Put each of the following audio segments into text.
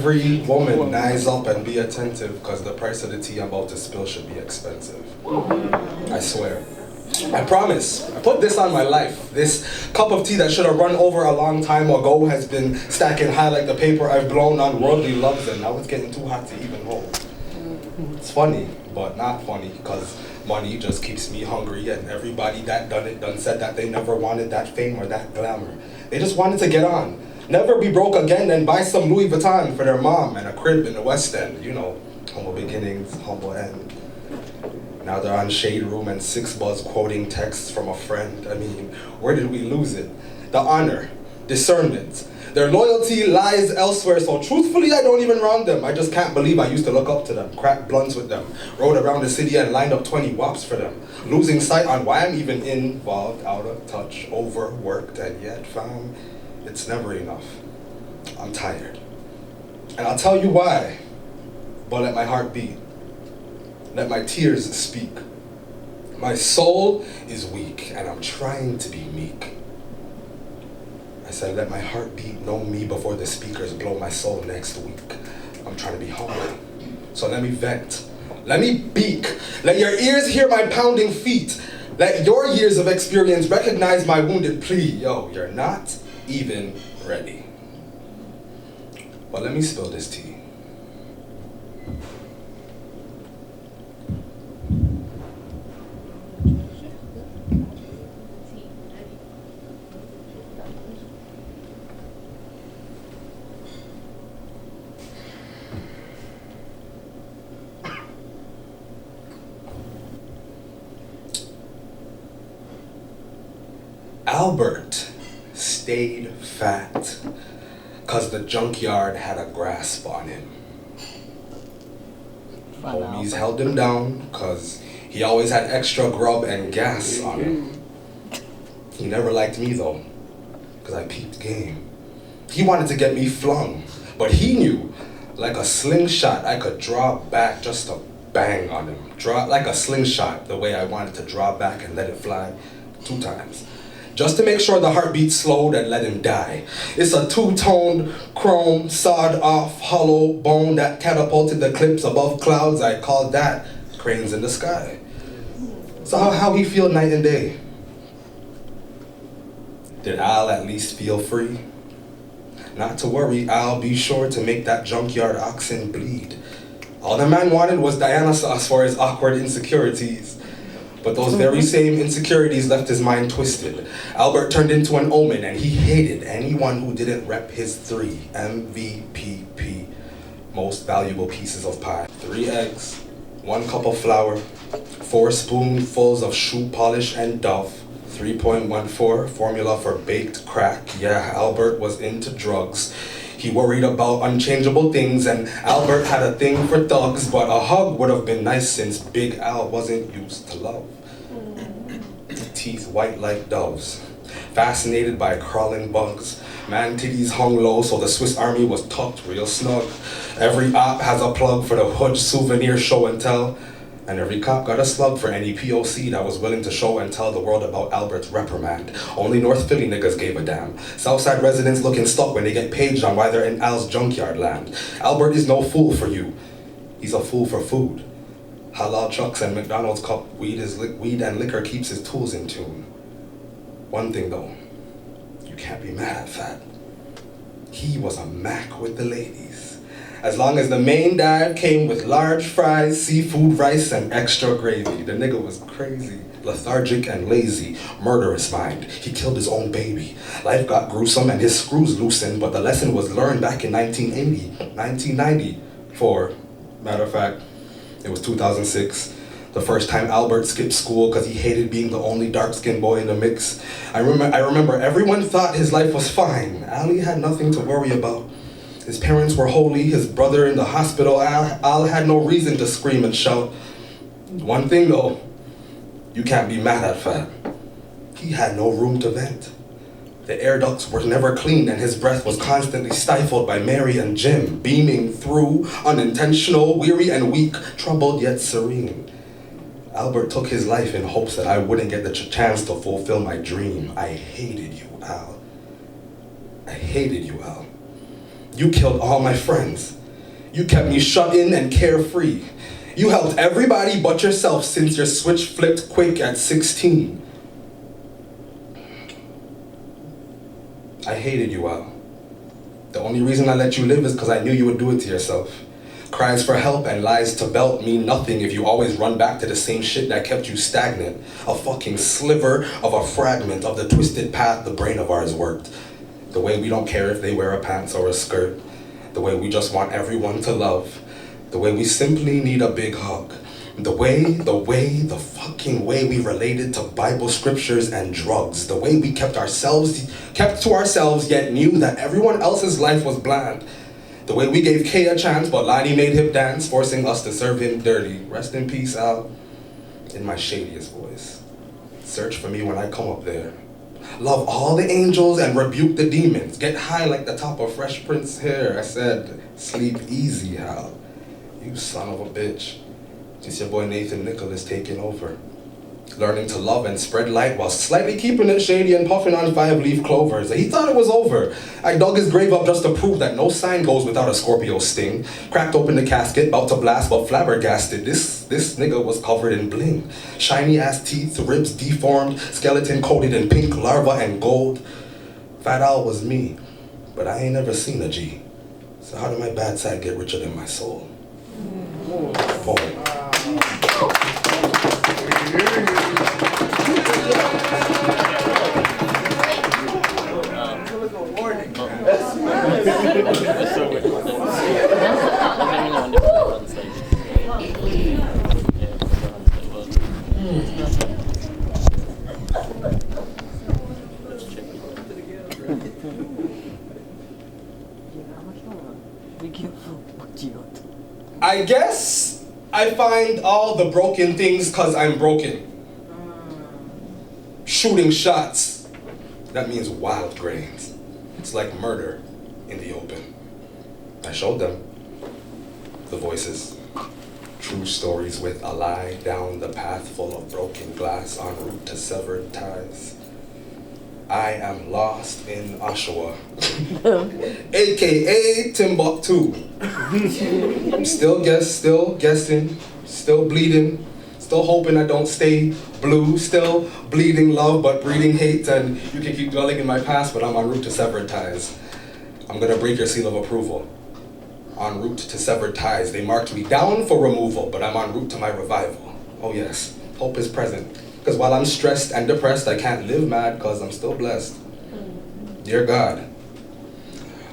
Every woman, eyes up and be attentive, because the price of the tea I'm about to spill should be expensive. I swear. I promise. I put this on my life. This cup of tea that should have run over a long time ago has been stacking high like the paper I've blown on worldly loves, and now it's getting too hot to even hold. It's funny, but not funny, because money just keeps me hungry, and everybody that done said that they never wanted that fame or that glamour. They just wanted to get on. Never be broke again and buy some Louis Vuitton for their mom and a crib in the West End. You know, humble beginnings, humble end. Now they're on Shade Room and 6Buzz quoting texts from a friend. I mean, where did we lose it? The honor, discernment. Their loyalty lies elsewhere, so truthfully I don't even wrong them. I just can't believe I used to look up to them, crack blunts with them, rode around the city and lined up 20 wops for them, losing sight on why I'm even involved, out of touch, overworked, and yet fam, it's never enough. I'm tired. And I'll tell you why, but let my heart beat. Let my tears speak. My soul is weak, and I'm trying to be meek. I said, let my heart beat, know me before the speakers blow my soul next week. I'm trying to be humble, so let me vent. Let me beak. Let your ears hear my pounding feet. Let your years of experience recognize my wounded plea. Yo, you're not even ready. But let me spill this tea. Albert stayed fat because the junkyard had a grasp on him. Homies held him down because he always had extra grub and gas on him. He never liked me though, because I peeped game. He wanted to get me flung, but he knew, like a slingshot, I could draw back just to bang on him. Draw like a slingshot, the way I wanted to draw back and let it fly 2 times. Just to make sure the heartbeat slowed and let him die. It's a 2-toned, chrome, sawed-off, hollow bone that catapulted the clips above clouds. I called that cranes in the sky. So how he feel night and day? Did Al at least feel free? Not to worry, I'll be sure to make that junkyard oxen bleed. All the man wanted was Diana sauce for his awkward insecurities. But those very same insecurities left his mind twisted. Albert turned into an omen, and he hated anyone who didn't rep his 3 MVPP, most valuable pieces of pie. 3 eggs, 1 cup of flour, 4 spoonfuls of shoe polish and Dove, 3.14 formula for baked crack. Yeah, Albert was into drugs. He worried about unchangeable things, and Albert had a thing for thugs, but a hug would have been nice since Big Al wasn't used to love. Teeth white like doves, fascinated by crawling bugs. Man titties hung low, so the Swiss Army was tucked real snug. Every op has a plug for the hood souvenir show and tell. And every cop got a slug for any POC that was willing to show and tell the world about Albert's reprimand. Only North Philly niggas gave a damn. Southside residents looking stuck when they get paged on why they're in Al's junkyard land. Albert is no fool for you. He's a fool for food. Halal trucks and McDonald's cup weed and liquor keeps his tools in tune. One thing though, you can't be mad at Fat. He was a Mac with the ladies. As long as the main dive came with large fries, seafood, rice, and extra gravy. The nigga was crazy, lethargic and lazy, murderous mind. He killed his own baby. Life got gruesome and his screws loosened, but the lesson was learned back in 1994. Matter of fact, it was 2006. The first time Albert skipped school because he hated being the only dark-skinned boy in the mix. I remember everyone thought his life was fine. Ali had nothing to worry about. His parents were holy, his brother in the hospital. Al had no reason to scream and shout. One thing though, you can't be mad at Fat. He had no room to vent. The air ducts were never clean and his breath was constantly stifled by Mary and Jim, beaming through, unintentional, weary and weak, troubled yet serene. Albert took his life in hopes that I wouldn't get the chance to fulfill my dream. I hated you, Al. I hated you, Al. You killed all my friends. You kept me shut in and carefree. You helped everybody but yourself since your switch flipped quick at 16. I hated you, Al. The only reason I let you live is because I knew you would do it to yourself. Cries for help and lies to belt mean nothing if you always run back to the same shit that kept you stagnant. A fucking sliver of a fragment of the twisted path the brain of ours worked. The way we don't care if they wear a pants or a skirt. The way we just want everyone to love. The way we simply need a big hug. The fucking way we related to Bible scriptures and drugs. The way we kept to ourselves yet knew that everyone else's life was bland. The way we gave Kay a chance but Lonnie made him dance, forcing us to serve him dirty. Rest in peace, Al. In my shadiest voice. Search for me when I come up there. Love all the angels and rebuke the demons. Get high like the top of Fresh Prince's hair. I said, sleep easy, Al. You son of a bitch. It's your boy Nathan Nicholas taking over. Learning to love and spread light while slightly keeping it shady and puffing on 5-leaf clovers. He thought it was over. I dug his grave up just to prove that no sign goes without a Scorpio sting. Cracked open the casket, about to blast, but flabbergasted. This nigga was covered in bling. Shiny ass teeth, ribs deformed, skeleton coated in pink, larva and gold. Fat Al was me, but I ain't never seen a G. So how did my bad side get richer than my soul? Oh. I guess I find all the broken things cause I'm broken. Shooting shots, that means wild grains. It's like murder in the open. I showed them the voices, true stories with a lie down the path full of broken glass en route to severed ties. I am lost in Oshawa, aka Timbuktu. Still guessing, still bleeding, still hoping I don't stay blue, still bleeding love but breeding hate, and you can keep dwelling in my past, but I'm en route to severed ties. I'm gonna break your seal of approval. En route to severed ties. They marked me down for removal, but I'm en route to my revival. Oh yes, hope is present. Because while I'm stressed and depressed, I can't live mad because I'm still blessed. Dear God,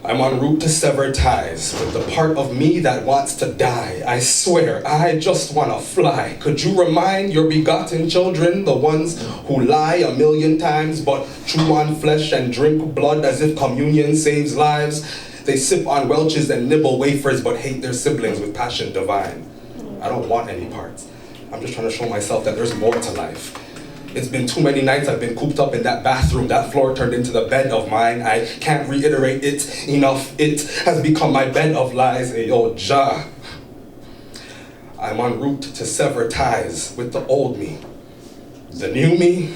I'm en route to sever ties with the part of me that wants to die. I swear, I just want to fly. Could you remind your begotten children, the ones who lie 1,000,000 times but chew on flesh and drink blood as if communion saves lives? They sip on Welch's and nibble wafers but hate their siblings with passion divine. I don't want any parts. I'm just trying to show myself that there's more to life. It's been too many nights I've been cooped up in that bathroom. That floor turned into the bed of mine. I can't reiterate it enough. It has become my bed of lies. Ayo, Jah. I'm en route to sever ties with the old me. The new me.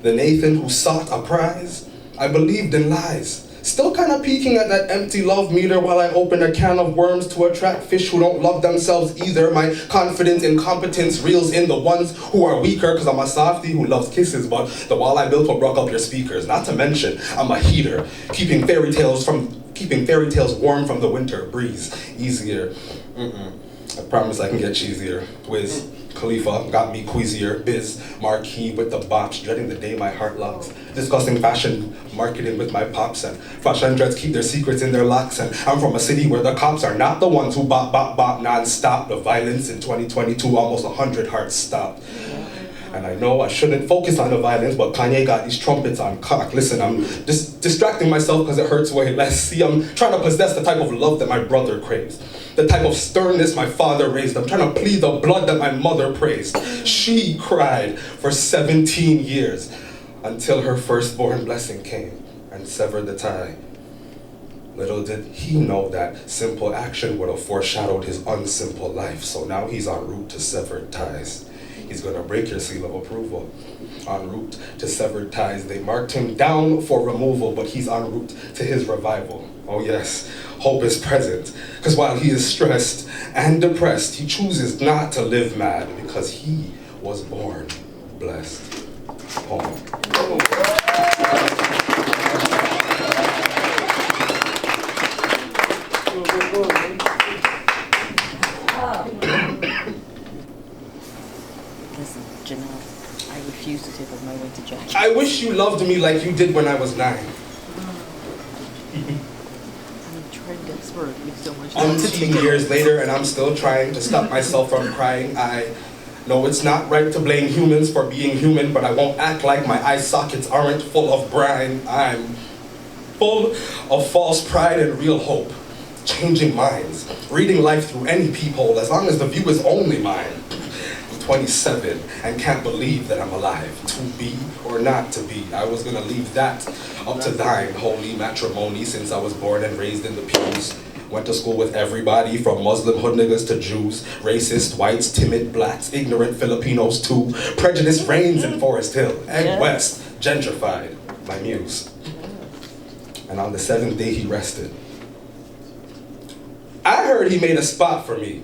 The Nathan who sought a prize. I believed in lies. Still kind of peeking at that empty love meter while I open a can of worms to attract fish who don't love themselves either. My confidence in competence reels in the ones who are weaker because I'm a softie who loves kisses, but the wall I built will broke up your speakers. Not to mention, I'm a heater, keeping fairy tales warm from the winter breeze. Easier. I promise I can get cheesier. Wiz. Khalifa got me queasier. Biz, Marquee with the bops, dreading the day my heart locks. Discussing fashion, marketing with my pops, and fashion dreads keep their secrets in their locks. And I'm from a city where the cops are not the ones who bop, bop, bop non-stop. The violence in 2022, almost 100 hearts stopped. And I know I shouldn't focus on the violence, but Kanye got these trumpets on cock. Listen, I'm just distracting myself because it hurts way less. See, I'm trying to possess the type of love that my brother craves. The type of sternness my father raised. I'm trying to plead the blood that my mother praised. She cried for 17 years until her firstborn blessing came and severed the tie. Little did he know that simple action would have foreshadowed his unsimple life. So now he's en route to severed ties. He's gonna break your seal of approval. En route to severed ties, they marked him down for removal, but he's en route to his revival. Oh yes, hope is present, because while he is stressed and depressed, he chooses not to live mad because he was born blessed. Poem. Listen, Janelle, I refuse to take off my winter jacket. I wish you loved me like you did when I was 9. I'm trying desperately so much. 18 years later, and I'm still trying to stop myself from crying. I know it's not right to blame humans for being human, but I won't act like my eye sockets aren't full of brine. I'm full of false pride and real hope. Changing minds, reading life through any peephole, as long as the view is only mine. I'm 27 and can't believe that I'm alive. To be or not to be, I was gonna leave that up to thine holy matrimony, since I was born and raised in the pews. Went to school with everybody from Muslim hood niggas to Jews, racist whites, timid blacks, ignorant Filipinos too. Prejudice reigns in Forest Hill, and West, gentrified, my muse. And on the 7th day he rested. I heard he made a spot for me.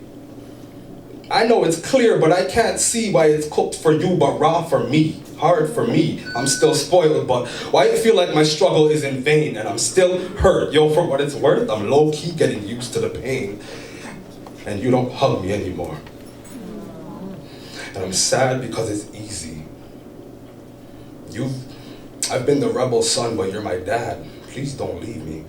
I know it's clear, but I can't see why it's cooked for you but raw for me. Hard for me. I'm still spoiled, but why it feel like my struggle is in vain and I'm still hurt? Yo, for what it's worth, I'm low-key getting used to the pain. And you don't hug me anymore. And I'm sad because it's easy. I've been the rebel son, but you're my dad. Please don't leave me.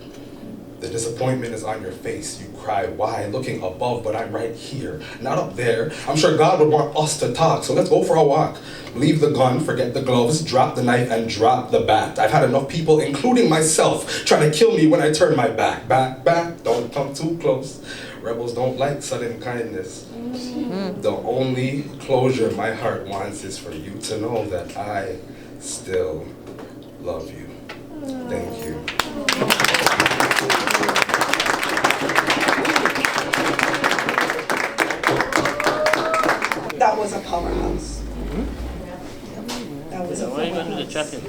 The disappointment is on your face. You cry, why? Looking above, but I'm right here, not up there. I'm sure God would want us to talk, so let's go for a walk. Leave the gun, forget the gloves, drop the knife, and drop the bat. I've had enough people, including myself, trying to kill me when I turn my back. Back, back, don't come too close. Rebels don't like sudden kindness. The only closure my heart wants is for you to know that I still love you. Thank you. That was a powerhouse. That was a Why are you going to the powerhouse. jacket?